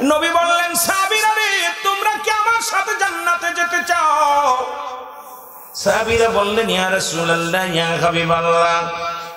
নবী বললেন সাহাবীরা রে তোমরা কি আমার সাথে জান্নাতে যেতে চাও? সাহাবীরা বললেন ইয়া রাসূলুল্লাহ ইয়া হাবিবাল্লাহ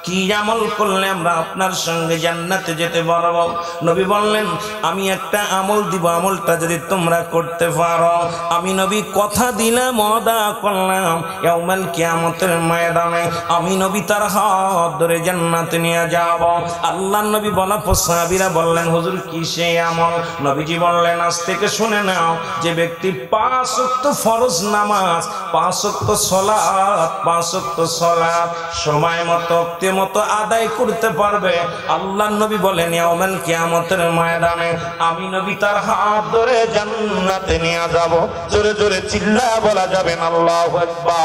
কি আমল করলে আমরা আপনার সঙ্গে জান্নাতে যেতে পারবো? নবী বললেন আমি একটা আমল দিব, আমলটা যদি তোমরা করতে পারো আমি নবী কথা দিলাম ওয়াদা করলাম ইয়াউমাল কিয়ামতের ময়দানে আমি নবী তার হাত ধরে জান্নাতে নিয়ে যাব। আল্লাহর নবী বলা পর সাহাবীরা বললেন হুজুর কি সেই আমল? নবীজি বললেন আজ থেকে শুনে নাও, যে ব্যক্তি 5 ওয়াক্ত ফরজ নামাজ 5 ওয়াক্ত সালাত 5 ওয়াক্ত সালাত সময় মতো মতো আদায় করতে পারবে, আল্লাহর নবী বলেন ইয়াউমাল কিয়ামতের ময়দানে আমি নবী তার হাত ধরে জান্নাতে নিয়ে যাব। জোরে জোরে চিল্লায়া বলা যাবে না আল্লাহু আকবার।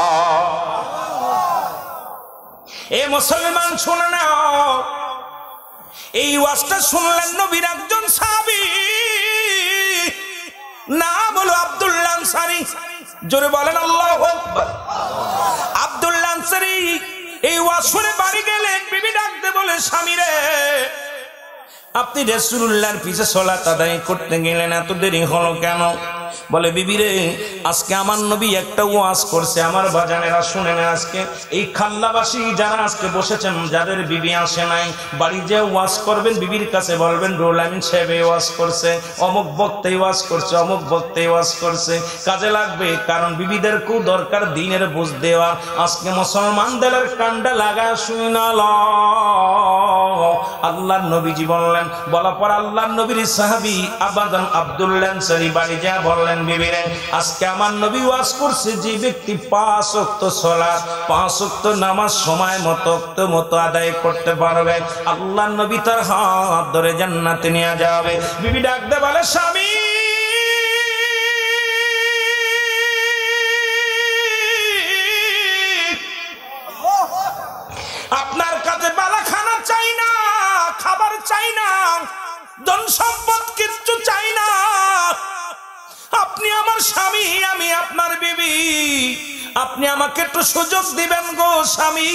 এ মুসলমান শুনে নাও, এই ওয়াজটা শুনলেন নবীর একজন সাহাবী, নাম হলো আব্দুল্লাহ আনসারী। জোরে বলেন আল্লাহু আকবার। আব্দুল্লাহ আনসারী এই ওয়াজ শুনে বাড়ি গেলেন, বিবি ডাকতে বলে স্বামী রে আপনি রাসূলুল্লাহর পিছে সালাত আদায় করতে গেলেন, এত দেরি হলো কেন? বলে বিবি রে আজকে আমার নবী একটা ওয়াজ করছে। আমার বাজানেরা শুনেন, আজকে এই খাল্লাবাসী যারা আজকে বসেছেন যাদের বিবি আসে নাই, বাড়ি যে ওয়াজ করবেন বিবির কাছে বলবেন রুহুল আমিন সাহেব ওয়াজ করছে, অমুক বক্তা ওয়াজ করছে, অমুক বক্তা ওয়াজ করছে, কাজে লাগবে। কারণ বিবিদেরকেও দরকার দিনের বুঝ দেওয়া। আজকে মুসলমানদের কান্ডা লাগা শুনাল আল্লাহর নবীজি বললেন, বলা পর আল্লাহর নবীর সাহাবী আবাদান আব্দুল্লাহ আনসারী বাড়ি যা বললেন বিবিরে আজকে আমার নবী ওয়াজ করছে যে ব্যক্তি 5 ওয়াক্ত সালাত 5 ওয়াক্ত নামাজ সময় মতো আদায় করতে পারবে আল্লাহর নবী তার হাত ধরে জান্নাতে নিয়ে যাবে। বিবি ডাকতে বলে স্বামী আপনার কাছে বালা খানা চাই না, খাবার চাই না, ধন সম্পদ কিচ্ছু চাই না, আপনি আমার স্বামী আমি আপনার বিবি, আপনি আমাকে একটু সুযোগ দিবেন গো স্বামী,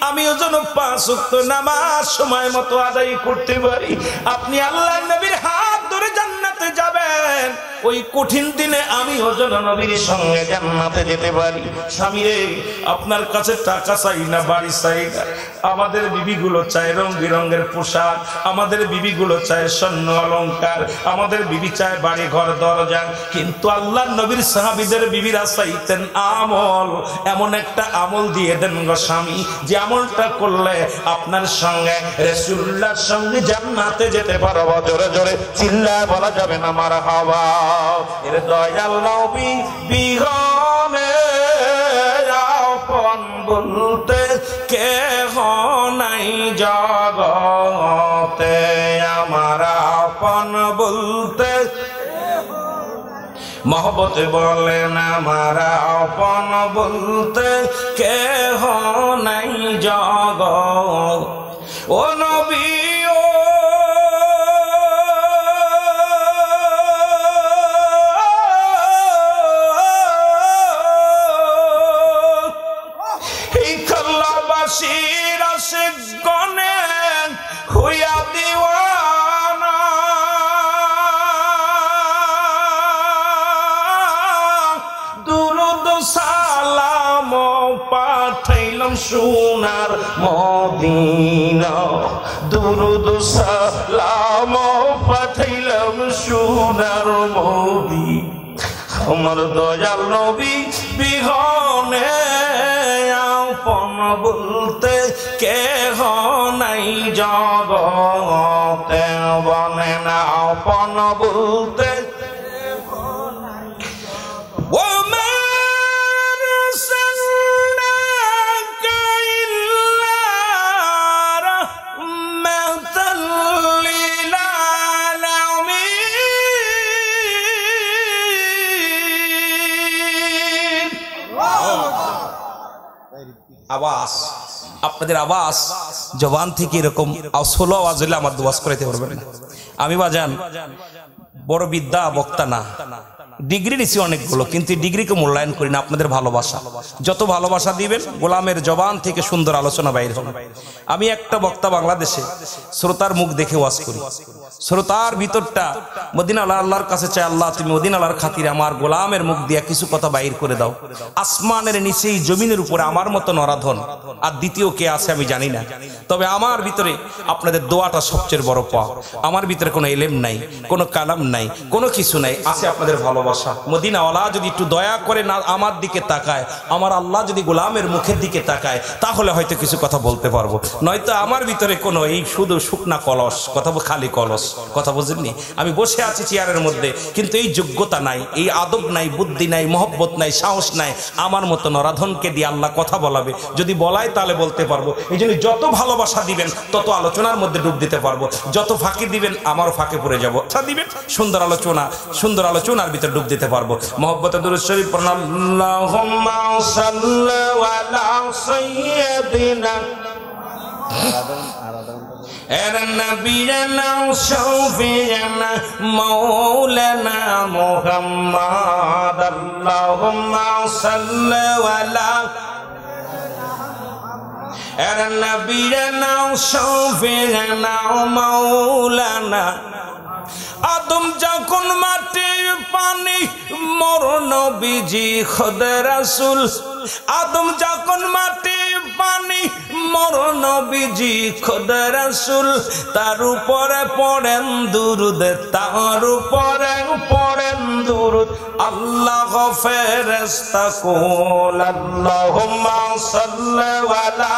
আমিও যেন 5 ওয়াক্ত নামাজ সময় মতো আদায় করতে পারি। আপনি আল্লাহর নবীর হাত ধরে জান্নাতে যাবেন, ওই কঠিন দিনে আমিও যেন নবীর সঙ্গে জান্নাতে যেতে পারি। স্বামী রে আপনার কাছে টাকা চাই না, বাড়ি চাই না, আমাদের বিবিগুলো চায় রং বেরঙের পোশাক, আমাদের বিবিগুলো চায় স্বর্ণ অলংকার, আমাদের বিবি চায় বাড়ি ঘর দরজা, কিন্তু আল্লাহর নবীর সাহাবীদের বিবিরা চাইতেন আমল। এমন একটা আমল দিয়ে দেন গো স্বামী, যে আমলটা করলে আপনার সঙ্গে রাসূলুল্লাহর সঙ্গে জান্নাতে যেতে পারবো। জোরে জোরে চিল্লায় বলা যাবে না মারহাবা। এর দয়াল নবী বিহনে আপন বলতে কেহ নাই জগতে, আমার আপন বলতে মহব্বতে বলেন আমার আপন বলতে কেহ নাই জগৎ। ও নবী ও এই খাল্লাবাসীর আশিক গনে হইয়া দিওয়ানা, দুরুদ সালাম পাঠাইলাম সোনার মদিনা, দুরুদ সালাম পাঠাইলাম সোনার মদিনা, আমার দয়াল নবী বিহনে আপন বলতে কেহ নাই জগতে, বনে না আপন বলতে আওয়াজ, আপনাদের আওয়াজ জবান থেকে এরকম আসল আওয়াজ হলে আমার দোয়াজ করাইতে পারবেন। আমি বাজান বড় বিদ্যা বক্তা না, ডিগ্রি নিছি অনেকগুলো, কিন্তু ডিগ্রিকে মূল্যায়ন করি না। আপনাদের ভালোবাসা, যত ভালোবাসা দিবেন গোলামের জবান থেকে সুন্দর আলোচনা বাইর হবে। আমি একটা বক্তা বাংলাদেশে শ্রোতার মুখ দেখে ওয়াজ করি, শ্রোতার ভিতরটা মদিনা আল্লাহর কাছে চাই, আল্লাহ তুমি মদিনা আল্লাহর খাতিরে আমার গোলামের মুখ দিয়া কিছু কথা বাইর করে দাও। আসমানের নিচেই জমিনের উপরে আমার মতো নরাধন আর দ্বিতীয় কে আছে আমি জানি না, তবে আমার ভিতরে আপনাদের দোয়াটা সবচেয়ে বড় পাওয়া। আমার ভিতরে কোনো এলেম নাই, কোনো কালাম নাই, কোনো কিছু নাই, আছে আপনাদের ভালোবাসা। মদিনাওয়ালা যদি একটু দয়া করে না আমার দিকে তাকায়, আমার আল্লাহ যদি গোলামের মুখের দিকে তাকায়, তাহলে হয়তো কিছু কথা বলতে পারবো। নয়তো আমার ভিতরে কোনো এই শুধু শুকনা কলস, কথা খালি কলস, কথা বুঝেননি? আমি বসে আছি চেয়ারের মধ্যে, কিন্তু এই যোগ্যতা নাই, এই আদব নাই, বুদ্ধি নাই, মহব্বত নাই, সাহস নাই। আমার মতো নরাধনকে দিয়ে আল্লাহ কথা বলাবে, যদি বলায় তাহলে বলতে পারবো। এই জন্য যত ভালোবাসা দিবেন তত আলোচনার মধ্যে ডুব দিতে পারবো, যত ফাঁকি দিবেন আমারও ফাঁকে পড়ে যাবো। আচ্ছা দিবেন সুন্দর আলোচনা, সুন্দর আলোচনার ভিতরে ডুব দিতে পারবো। মহব্বতে দুরূদ শরীফ পড়ুন। আল্লাহুম্মা সাল্লি আলা সাইয়্যিদিনা নবিয়ানা শাফিয়ানা মাওলানা মুহাম্মদ। আল্লাহুম্মা সাল্লি আলা নবিয়ানা শাফিয়ানা মাওলানা। আদম যখন মাটি পানি মোর নবীজি খোদা রাসূল, আদম যখন মাটি পানি মোর নবীজি খোদা রাসূল, তার উপরে পড়েন দুরূদ, তার উপরে পড়েন দুরূদ আল্লাহ ফেরেশতা কুল। আল্লাহুম্মা সাল্লি আলা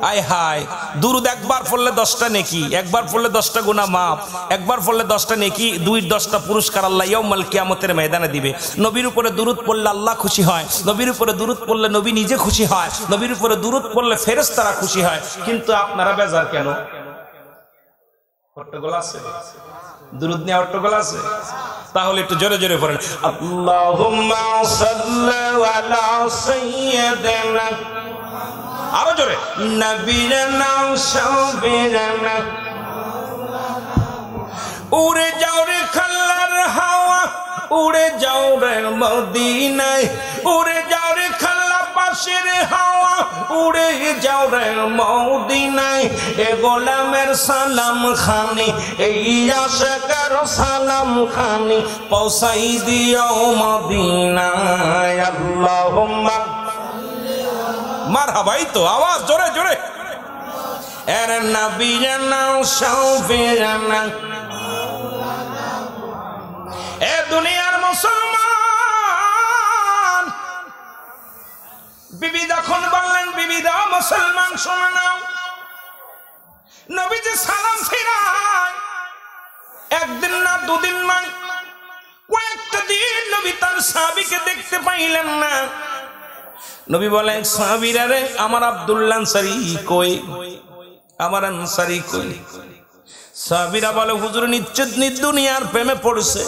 আয় হায়। দুরূদ একবার পড়লে 10টা নেকি, একবার পড়লে 10টা গুনাহ মাফ, একবার পড়লে 10টা নেকি, 10টা পুরস্কার আল্লাহ ইয়াউমাল কিয়ামতের ময়দানে দিবে। নবীর উপরে দুরূদ পড়লে আল্লাহ খুশি হয়, নবীর উপরে দুরূদ পড়লে নবী নিজে খুশি হয়, নবীর উপরে দুরূদ পড়লে ফেরেশতারা খুশি হয়। কিন্তু আপনারা বেজার কেন? হট্টগোল আছে, দুরূদ নিয়ে হট্টগোল আছে? তাহলে একটু জোরে জোরে পড়েন। আল্লাহুম্মা সাল্লি আলা সাইয়্যিদিনা, আরো জোরে, নবিয়ানা শাফিয়ানা। উড়ে যাও রে খাল্লার হাওয়া, উড়ে যাও রে মদিনায়, উড়ে যাও রে খাল্লা পাশের হাওয়া, উড়ে যাও রে মদিনায়। এ গোলামের সালাম খানি, এই আশিকের সালাম খানি পৌঁছাই দিও মদিনায়। আল্লাহুম্মা মারহাবা, এই তো আওয়াজ জোরে জোরে। এর নবিয়ানা শাফিয়ানা। এ দুনিয়ার মুসলমান, বিবি যখন বললেন, বিবি দাও মুসলমান শোনো নাও, নবী যে সালাম ফিরায় একদিন না দুদিন নয়, কয়েকটা দিন নবী তার সাহাবীকে দেখতে পাইলেন না। নবী বলেন, সাহাবীরা রে, আমার আব্দুল্লাহ আনসারী কই, আমার আনসারী কই? সাহাবীরা বলে, হুজুর নিশ্চিত দুনিয়ার প্রেমে পড়ছে,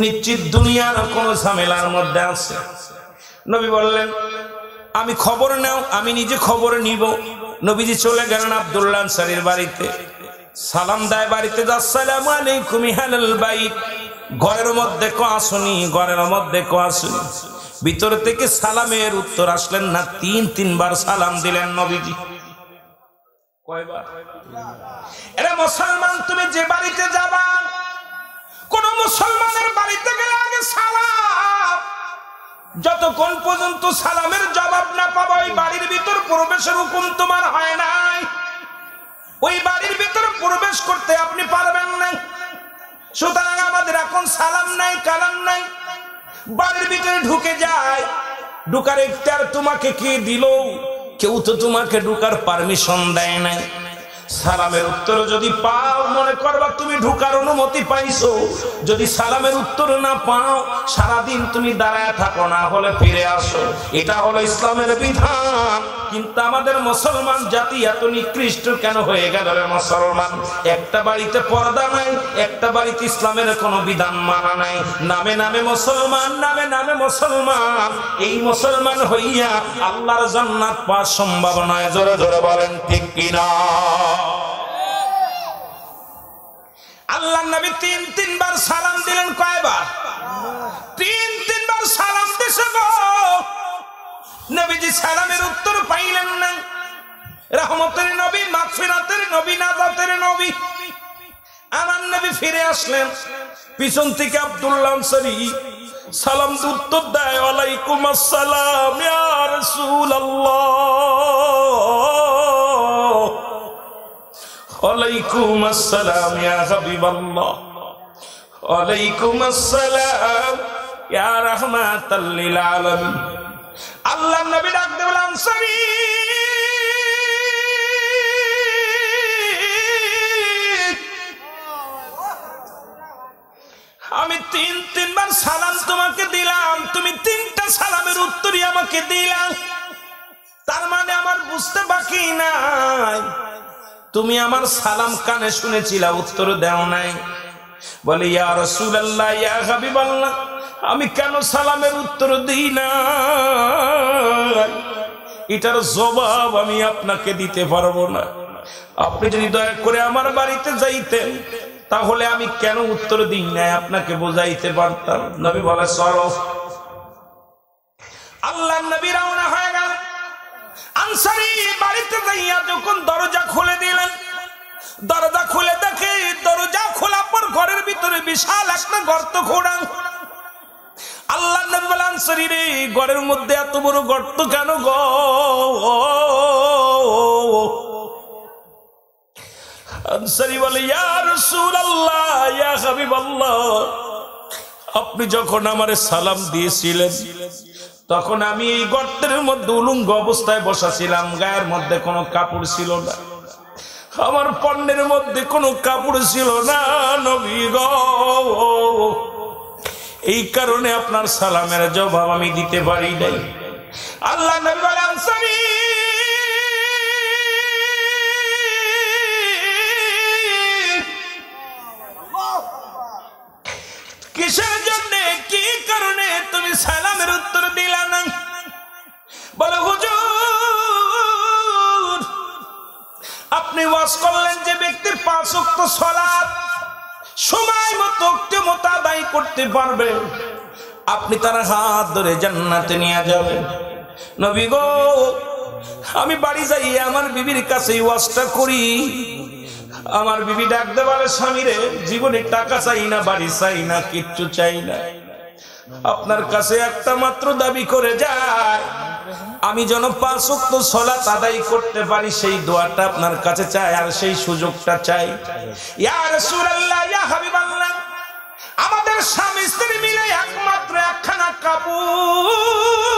নিশ্চিত দুনিয়ার কোন ঝামেলার মধ্যে আছে। নবী বললেন, আমি খবর নাও, আমি নিজে খবর নিব। নবীজি চলে গেলেন আব্দুল্লাহ আনসারীর বাড়িতে, সালাম দেয় বাড়িতে, আসসালামু আলাইকুম আহলাল বাইত। ঘরের মধ্যে কো আসুনি, ঘরের মধ্যে কো আসুনি। ভিতর থেকে সালামের উত্তর আসলেন না, 3বার সালাম দিলেন নবীজি। কয়বার? এরে মুসলমান, তুমি যে বাড়িতে যাবা, কোন মুসলমানের বাড়িতে গেলে আগে সালাম। যতক্ষণ পর্যন্ত সালামের জবাব না পাবো, ওই বাড়ির ভিতর প্রবেশের হুকুম তোমার হয় নাই, ওই বাড়ির ভিতর প্রবেশ করতে আপনি পারবেন না। সুতরাং আমাদের এখন সালাম নাই, কালাম নাই, বাড়ির ভিতরে ঢুকে যায়, ঢুকার ইখতিয়ার তোমাকে কে দিল? কেউ তো তোমাকে ঢুকার পারমিশন দেয় না। সালামের উত্তর যদি পাও, মনে করবা তুমি ঢুকার অনুমতি পাইছো। যদি সালামের উত্তর না পাও, সারাদিন তুমি দাঁড়ায় থাকো, না হলে ফিরে আসো। এটা হলো ইসলামের বিধান। কিন্তু আমাদের মুসলমান জাতি এত নিকৃষ্ট কেন হয়ে গেল রে মুসলমান? একটা বাড়িতে পর্দা নাই, একটা বাড়িতে ইসলামের কোনো বিধান মানা নাই। নামে নামে মুসলমান, নামে নামে মুসলমান। এই মুসলমান হইয়া আল্লাহর জান্নাত পাওয়া সম্ভব নয়। জোরে জোরে বলেন ঠিক কিনা? আল্লাহর নবী 3বার সালাম দিলেন। কয়বার? 3বার সালাম দিছে গো। নবীজি সালামের উত্তর পাইলেন না। রহমতের নবী, মাগফিরাতের নবী, নাজাতের নবী। আমার নবী ফিরে আসলেন, পিছন থেকে আব্দুল্লাহ আনসারী সালাম উত্তর দেয়, ওয়ালাইকুম আসসালাম ইয়া রাসূলুল্লাহ, ওয়ালাইকুম আসসালাম ইয়া হাবিবাল্লাহ, ওয়ালাইকুম আসসালাম ইয়া রাহমাতাল লিল আলামিন। আল্লাহর নবী ডাক দিয়ে বলেন, আনসারী আমি তিনবার সালাম তোমাকে দিলাম, তুমি তিনটা সালামের উত্তরই আমাকে দিলাম। তার মানে আমার বুঝতে বাকি নাই, তুমি আমার সালাম কানে শুনেছিলা, উত্তর দাও নাই। বলে, ইয়া রাসূলুল্লাহ, ইয়া হাবিবাল্লাহ, আমি কেন সালামের উত্তর দিই না, এটার জবাব আমি আপনাকে দিতে পারবো না। আপনি যদি দয়া করে আমার বাড়িতে যাইতেন, তাহলে আমি কেন উত্তর দিই না আপনাকে বোঝাইতে পারতাম। নবী বলে, চলো। আল্লাহর নবী রওনা হয়ে গেল। আনসারী বাড়িতে যাইয়া যখন দরজা খুলে দিলেন, দরজা খুলে দেখে, দরজা খোলার পর ঘরের ভিতরে বিশাল একটা গর্ত খোঁড়া। আল্লাহর নবী বলে, আনসারী রে, ঘরের মধ্যে এত বড় গর্ত কেন গো? আনসারী বলে, ইয়া রাসূলুল্লাহ, ইয়া হাবিবাল্লাহ, আপনি যখন আমারে সালাম দিয়েছিলেন, তখন আমি এই গর্তের মধ্যে উলঙ্গ অবস্থায় বসা ছিলাম, গায়ের মধ্যে কোনো কাপড় ছিল না, আমার পণ্যের মধ্যে কোনো কাপড় ছিল না নবী গো। এই কারণে আপনার সালামের জবাব আমি দিতে পারি নাই। আল্লাহ নবী বলে, আনসারী কিসের জন্য, কি কারণে তুমি সালামের উত্তর দিলা না? বলে, হুজুর, আপনি ওয়াজ করলেন যে ব্যক্তি 5 ওয়াক্ত সালাত সময় মতো আদায় করতে পারবে, আপনি তার হাত ধরে জান্নাতে নিয়ে যাবেন। নবী গো, আমি বাড়ি যাই আমার বিবির কাছে ওয়াজটা করি। আমার বিবি ডাকতে বলে, স্বামী রে, জীবনে টাকা চাই না, বাড়ি চাই না, কিচ্ছু চাই না, আপনার কাছে একটা মাত্র দাবি করে যায়, আমি যেন 5 ওয়াক্ত সালাত আদায় করতে পারি, সেই দোয়াটা আপনার কাছে চাই, আর সেই সুযোগটা চাই। ইয়া রাসূলুল্লাহ, ইয়া হাবিবাল্লাহ, আমাদের স্বামী স্ত্রী মিলে একমাত্র একখানা কাপড়,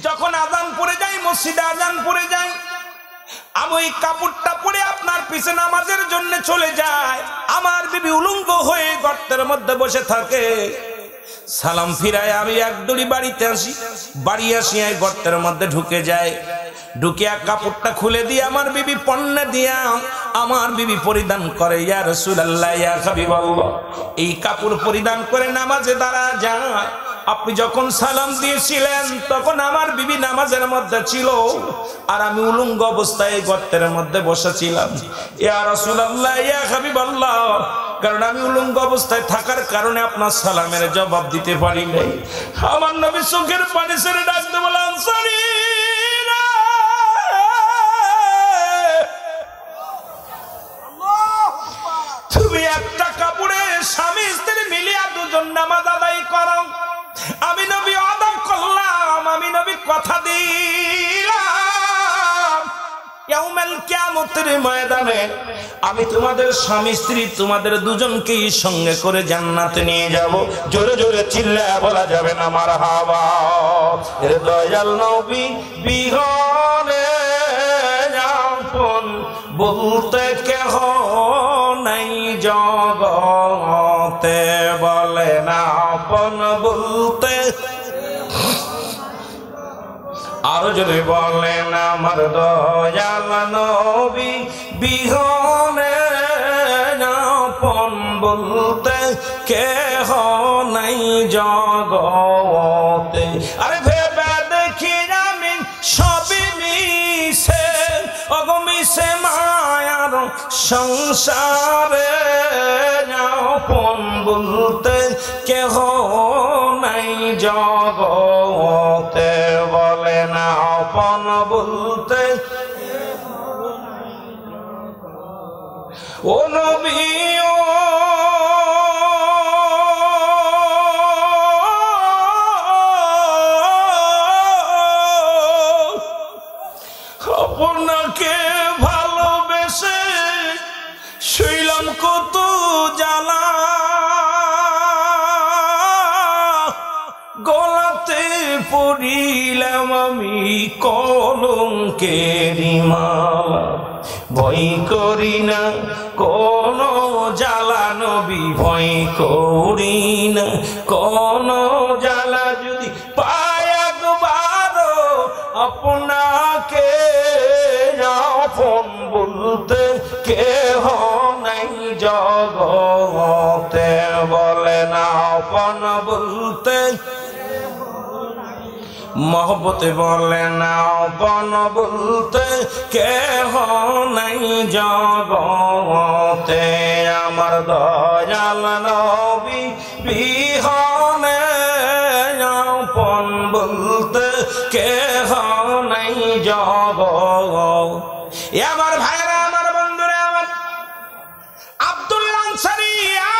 যখন আযান পড়ে যায়, মসজিদে আযান পড়ে যায়, আমি ওই কাপড়টা পরে আপনার পিছে নামাজের জন্য চলে যায়। আমার বিবি উলঙ্গ হয়ে গর্তের মধ্যে বসে থাকে, সালাম ফিরায় আমি এক দড়ি বাড়িতে আসি, বাড়ি আসি গর্তের মধ্যে ঢুকে যায়, ঢুকিয়া কাপড়টা খুলে দিয়ে আমার বিবি পণ্য দিয়া আমার বিবি পরিধান করে। ইয়া রাসূলুল্লাহ, ইয়া হাবিবাল্লাহ, এই কাপড় পরিধান করে নামাজে দাঁড়া যায়। আপনি যখন সালাম দিয়েছিলেন, তখন আমার বিবি নামাজের মধ্যে ছিল, আর আমি উলঙ্গ অবস্থায় গর্তের মধ্যে বসেছিলাম। ইয়া রাসূলুল্লাহ, ইয়া হাবিবাল্লাহ, কারণ আমি উলঙ্গ অবস্থায় থাকার কারণে আপনার সালামের জবাব দিতে পারি নাই। আমার নবী চোখের পানি ছেড়ে ডাকতে বলে, আনসারী তুমি একটা কাপড়ে স্বামী স্ত্রী মিলিয়া দুজন নামাজ আদায় করো। আমি নবী আদা করলাম, আমি নবী কথা দিলাম, ইয়াউমুল কিয়ামতের ময়দানে আমি তোমাদের স্বামী স্ত্রী তোমাদের দুজনকেই সঙ্গে করে জান্নাতে নিয়ে যাব। জোরে জোরে চিল্লায়া বলা যাবে না মারহাবা। এর দয়াল নবী বিহনে আপন বলতে কেহ নাই জগতে, বলে না আপন বলতে, আরো যদি বলেন আমার দয়াল নবী বিহনে আপন বলতে কেহ নাই জগতে। আরে ভেবে দেখি আমি সবই মিশে, অগমিশে মায়ার সংসারে, আপন বলতে কেহ নাই জগতে, বলে না আপন বলতে ও নবী আপনাকে ভালোবেসে শুইলাম কত জ্বালা গলাতে পড়িলাম আমি কলঙ্কের মালা ভয় করি না কোন জ্বালা নবী ভয় করি না কোন জ্বালা যদি পায় একবার আপনাকে আপন বলতে কেহ নাই জগতে বলে না আপন বলতে मोहब्बते बोले ना बन बोलते केह नहीं जगते अमर दयाल नबी बिहने अपन बोलते केह नहीं जगते अमर भाईरा अमर बंधुरा अमर আব্দুল্লাহ আনসারী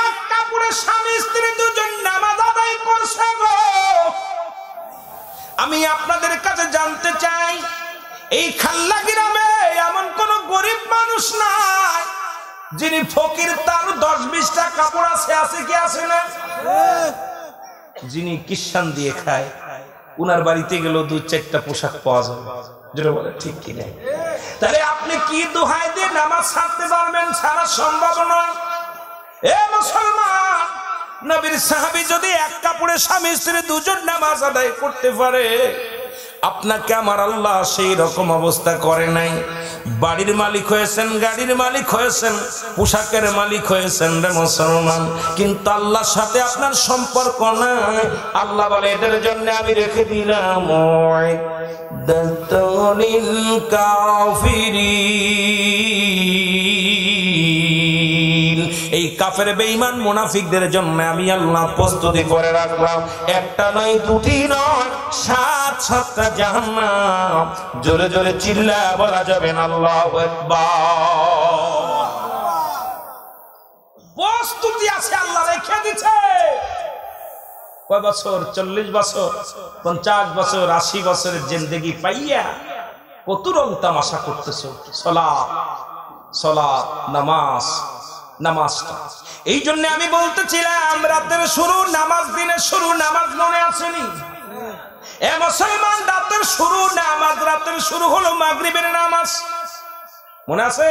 এক কাপড়ে স্বামী স্ত্রী দুজন নামাজ আদায় করছে গো। আমি আপনাদের কাছে জানতে চাই এই খাল্লা গ্রামে এমন কোন গরিব মানুষ নাই যিনি ফকির তার 10-20টা কাপড় আছে কি আছে না? যিনি কিষান দিয়ে খায় উনার বাড়িতে গেলেও 2-4টা পোশাক পাওয়া যাবে, যেটা বলে ঠিক কি না? তাহলে আপনি কি দোহাই দিয়ে নামাজ ছাড়তে পারবেন? ছাড়া সম্ভব নয়। এ মুসলমান, নবীর সাহাবী যদি এক কাপড়ে স্বামী স্ত্রী দুজন নামাজ আদায় করতে পারে, আপনাকে আমার আল্লাহ সেই রকম অবস্থা করে নাই। বাড়ির মালিক হয়েছেন, গাড়ির মালিক হয়েছেন, পোশাকের মালিক হয়েছেন রে মুসলমান, কিন্তু আল্লাহর সাথে আপনার সম্পর্ক নাই। আল্লাহ বলে এদের জন্য আমি রেখে দিলাম দাতুনিল কাফিরিন, এই কাফের বেঈমান মুনাফিকদের জন্য আমি আল্লাহ প্রস্তুতি করে রাখলাম। একটা নয়, দুটি নয়, 7-7টা জাহান্নাম। জোরে জোরে চিল্লা বলা যাবে না আল্লাহু আকবার। প্রস্তুতি আছে, আল্লাহ রেখে দিয়েছে। কয় বছর? 40 বছর, 50 বছর, 80 বছরের জিন্দেগি পাইয়া কত রং তামাশা করতেছো। সালাত সালাত, নামাজ নামাজটা। এই জন্য আমি বলতেছিলাম রাতের শুরু নামাজ, দিনের শুরু নামাজ, মনে আসেনি? এ মুসলমান, রাতের শুরু নামাজ, রাতের শুরু হলো মাগরিবের নামাজ, মনে আছে?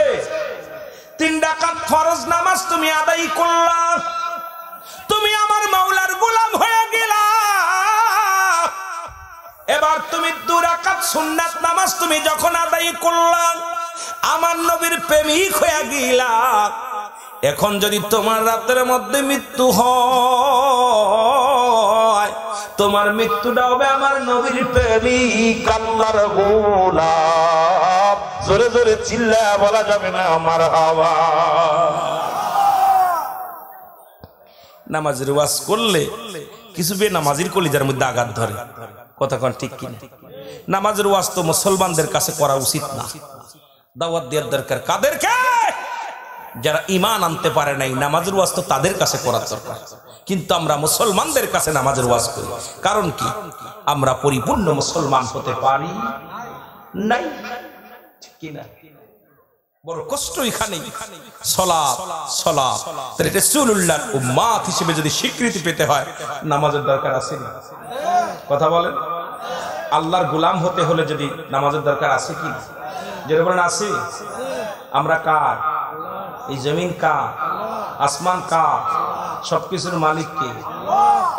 3 রাকাত ফরজ নামাজ তুমি আদায় করলা, তুমি আমার মাওলার গোলাম হয়ে গেলা। এবার তুমি 2 রাকাত সুন্নাত নামাজ তুমি যখন আদায় করলা, আমার নবীর প্রেমিক হয়ে গেলা। এখন যদি তোমার রাতের মধ্যে মৃত্যু হয়, তোমার মৃত্যুটা হবে আমার নবীর প্রেমিক, আল্লাহর গোলাম। জোরে জোরে চিল্লা বলা যাবে না আমার হাওয়া। নামাজের ওয়াজ করলে কিছু বেনামাজির কলিজার মধ্যে আঘাত ধরে, কথা কোন ঠিক কিনা? নামাজের ওয়াজ তো মুসলমানদের কাছে করা উচিত না। দাওয়াত দেওয়ার দরকার কাদেরকে? যারা ঈমান আনতে পারে নাই, নামাজের ওয়াজ তো তাদের কাছে করার দরকার। কিন্তু আমরা মুসলমানদের কাছে নামাজের ওয়াজ করি, কারণ কি? আমরা পরিপূর্ণ মুসলমান হতে পারি নাই, ঠিক কিনা? বড় কষ্ট এখানে। সালাত সালাত, তাহলে রাসূলুল্লাহর উম্মত হিসেবে যদি স্বীকৃতি পেতে হয়, নামাজের দরকার আছে না? কথা বলেন। আল্লাহর গোলাম হতে হলে যদি নামাজের দরকার আছে কি? যেটা বলেন আছে। আমরা কার? এই জমিন কার? আসমান কার? সবকিছুর মালিক কে?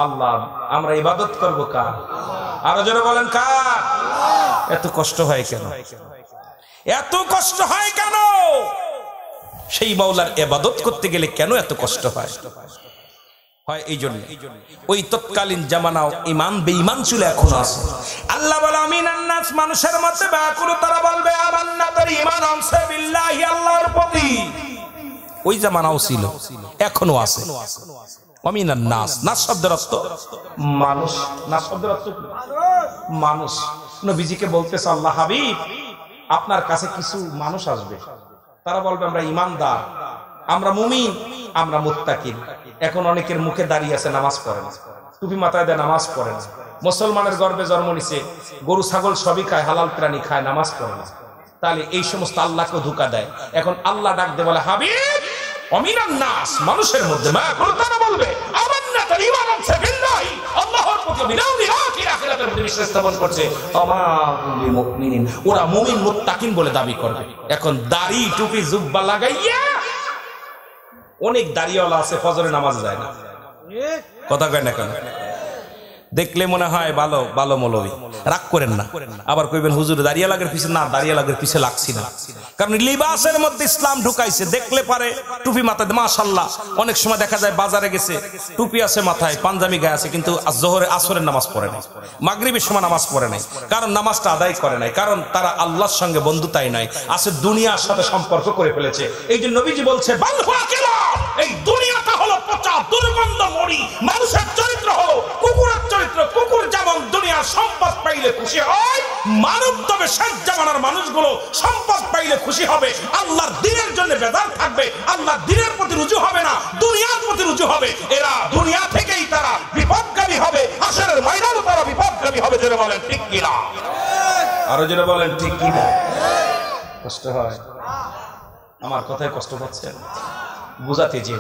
আল্লাহ। আমরা ইবাদত করব কার? আরো জোরে বলেন কার? এত কষ্ট হয় কেন? এত কষ্ট হয় কেন? সেই মাওলার ইবাদত করতে গেলে কেন এত কষ্ট হয়? হয় এই জন্য ওই তৎকালীন জামানাও ঈমান বেঈমান ছিল, এখন আছে। আল্লাহ বলে আমিনান নাস, মানুষের মধ্যে বাকুরু তারা বলবে আমান্না, তার ঈমান আনছে বিল্লাহি, আল্লাহর প্রতি। ওই জামানাও ছিল, এখনো আছে। আমিনান নাস, নাস শব্দের অর্থ মানুষ। নাস শব্দের অর্থ মানুষ। নবীজিকে বলতেছে আল্লাহ হাবিব, আপনার কাছে কিছু মানুষ আসবে, তারা বলবে আমরা ইমানদার, আমরা মুমিন, আমরা মুত্তাকিন। এখন অনেকের মুখে দাঁড়িয়ে আছে, নামাজ পড়ে না, টুপি মাথায় দেয়, নামাজ পড়ে না, মুসলমানের গর্ভে জন্ম নিছে, গরু ছাগল সবই খায়, হালাল প্রাণী খায়, নামাজ পড়ে না। তাহলে এই সমস্ত আল্লাহকে ধোঁকা দেয়। এখন আল্লাহ ডাক দিয়ে বলে হাবিব অমিনান নাস, মানুষের মধ্যে তারা বলবে আমান্না তার ঈমান আছে বিল্লাহি, আল্লাহর প্রতি বিনাউনি আখির আখিরাতের প্রতি বিশ্বাস স্থাপন করছে, আমাল মুমিনিন, ওরা মুমিন মুত্তাকিন বলে দাবি করবে। এখন দাড়ি টুপি জুব্বা লাগাইয়া অনেক দাড়িওয়ালা আছে, ফজরে নামাজ যায় না, কথা কয় না কেন? দেখলে মনে হয় ভালো ভালো মৌলবী, রাগ করেন না। আবার কইবেন হুজুর দাঁড়িয়ে লাগের পিছে, না দাঁড়িয়ে লাগের পিছে লাগছি না, কারণ লিবাসের মধ্যে ইসলাম ঢুকাইছে। দেখলে পারে টুপি মাথায়, মাশাআল্লাহ। অনেক সময় দেখা যায় বাজারে গেছে, টুপি আছে মাথায়, পাঞ্জাবি গায়ে আছে, কিন্তু জোহরে আসরের নামাজ পড়ে নাই, মাগরিবের সময় নামাজ পড়ে নাই, কারণ নামাজটা আদায় করে নাই, কারণ তারা আল্লাহর সঙ্গে বন্ধুতাই নাই, আছে দুনিয়ার সাথে সম্পর্ক করে ফেলেছে। এই যে নবীজি বলছে এই দুনিয়াটা হলো পচা দুর্গন্ধ মরি, মানুষের চরিত্র হলো কুকুরের চরিত্র। কুকুর যেমন দুনিয়ার সম্পদ পাইলে খুশি হয়, মানব তবে শেষ জামানার মানুষগুলো সম্পদ পাইলে খুশি হবে, আল্লাহর দ্বীনের জন্য বেজার থাকবে, আল্লাহর দ্বীনের প্রতি রুজু হবে না, দুনিয়ার প্রতি রুজু হবে। এরা দুনিয়া থেকেই তারা বিপদগামী হবে, হাসরের ময়দানে তারা বিপদগামী হবে। জোরে বলেন ঠিক কিনা? আরো জোরে বলেন ঠিক কিনা? কষ্ট হয় আমার কথায়, কষ্ট পাচ্ছেন বুঝাতে যে,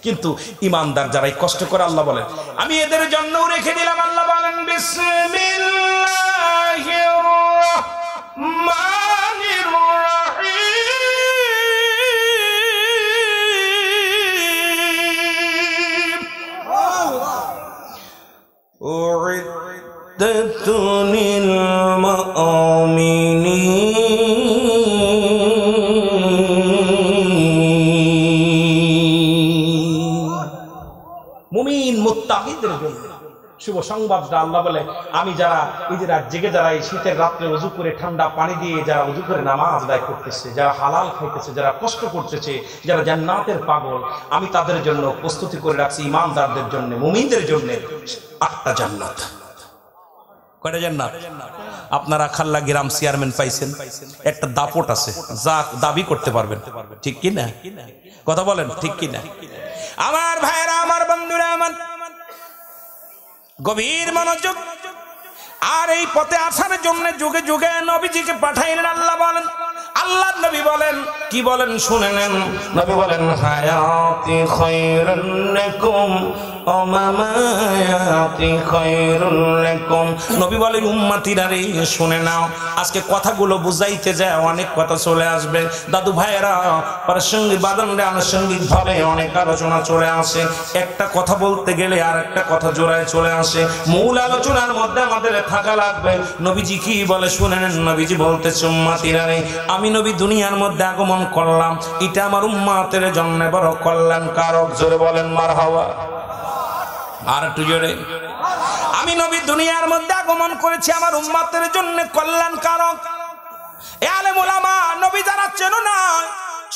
কিন্তু ইমানদার যারাই কষ্ট করে আল্লাহ বলেন আমি এদের জন্য রেখে দিলাম। আল্লাহ বলেন বিসমিল্লাহির রাহমানির রাহিম উইদ্দাত লিল মুমিনিন মুমিন মুত্তাকিদের জন্য শুভ সংবাদটা। আল্লাহ বলে আমি যারা এই যে রাত জেগে যারা এই শীতের রাত্রে ওযু করে ঠান্ডা পানি দিয়ে যারা ওযু করে নামাজ আদায় করতেছে, যারা হালাল খাইতেছে, যারা কষ্ট করতেছে, যারা জান্নাতের পাগল, আমি তাদের জন্য প্রস্তুতি করে রাখছি ইমানদারদের জন্য, মুমিনদের জন্য 8টা জান্নাত। কয়টা জান্নাত? আপনারা খাল্লা গ্রাম চেয়ারম্যান পাইছেন, একটা দাপট আছে, যা দাবি করতে পারবেন, ঠিক কি না? কথা বলেন ঠিক কি না? আমার ভাইরা, আমার বন্ধুরা, আমার গভীর মনোযোগ। আর এই পথে আসার জন্য যুগে যুগে নবীজিকে পাঠাইলেন। আল্লাহ বলেন, আল্লাহর নবী বলেন, কি বলেন শুনে নেন। নবী বলেন হায়াতি খায়রুল লাকুম ও মামায়াতি খায়রুল লাকুম। নবী বলেন উম্মতিরা রে শুনে নাও, আজকে কথাগুলো বুঝাইতে যায় অনেক কথা চলে আসবে। দাদু ভাইয়েরা, প্রাসঙ্গিক বাদনরে আনুষঙ্গিক ভাবে অনেক আলোচনা চলে আসে, একটা কথা বলতে গেলে আর একটা কথা জোড়ায় চলে আসে। মূল আলোচনার মধ্যে আমাদের থাকা লাগবে। নবীজি কি বলে শুনে নেন। নবীজি বলতেছে উম্মতিরা রে, আমি নবী দুনিয়ার মধ্যে আগমন করলাম, এটা আমার উম্মতের জন্য বড় কল্যাণকারক। জোরে বলেন মারহাবা। আর একটু জোরে। আমি নবী দুনিয়ার মধ্যে আগমন করেছি আমার উম্মতের জন্য কল্যাণকারক। এ আলেম ওলামা, নবী যারা চেনো না,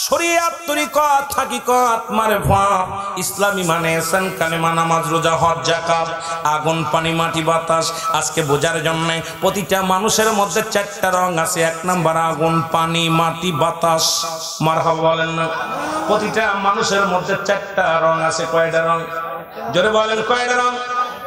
শরিয়াত তরিকত হাকিকত মারফত ইসলামী মানে এহসান কালেমা নামাজ রোজা হজ যাকাত আগুন পানি মাটি বাতাস, আজকে বোঝার জন্য প্রতিটা মানুষের মধ্যে 4টা রং আছে। 1 নাম্বার আগুন পানি মাটি বাতাস। মারহাবা বলেন না? প্রতিটা মানুষের মধ্যে 4টা রং আছে। কয়টা রং? জোরে বলেন কয়টা রং?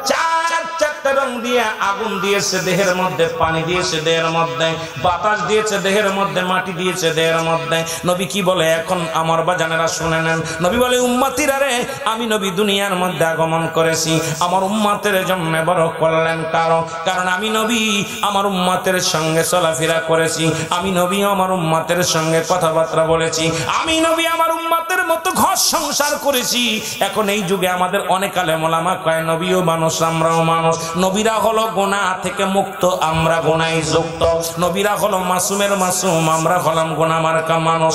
4টা রং দিয়ে আগুন দিয়েছে দেহের মধ্যে, পানি দিয়েছে দেহের মধ্যে, বাতাস দিয়েছে দেহের মধ্যে, মাটি দিয়েছে দেহের মধ্যে। নবী কি বলে এখন আমার বাজানেরা শুনে নেন। নবী বলে উম্মতিরা রে, আমি নবী দুনিয়ার মধ্যে আগমন করেছি আমার উম্মতের জন্য বড় কল্যাণকারক। কারণ আমি নবী আমার উম্মতের সঙ্গে চলাফেরা করেছি, আমি নবী আমার উম্মতের সঙ্গে কথাবার্তা বলেছি, আমি নবী আমার উম্মতের মতো ঘর সংসার করেছি। এখন এই যুগে আমাদের অনেক আলেম ওলামা কয় নবীও মানুষ আমরাও মানুষ। নবীরা হলো গুনাহ থেকে মুক্ত, আমরা গুনাহে যুক্ত। নবীরা হলো মাসুমের মাসুম, আমরা হলাম গুনাহ মার্কা মানুষ।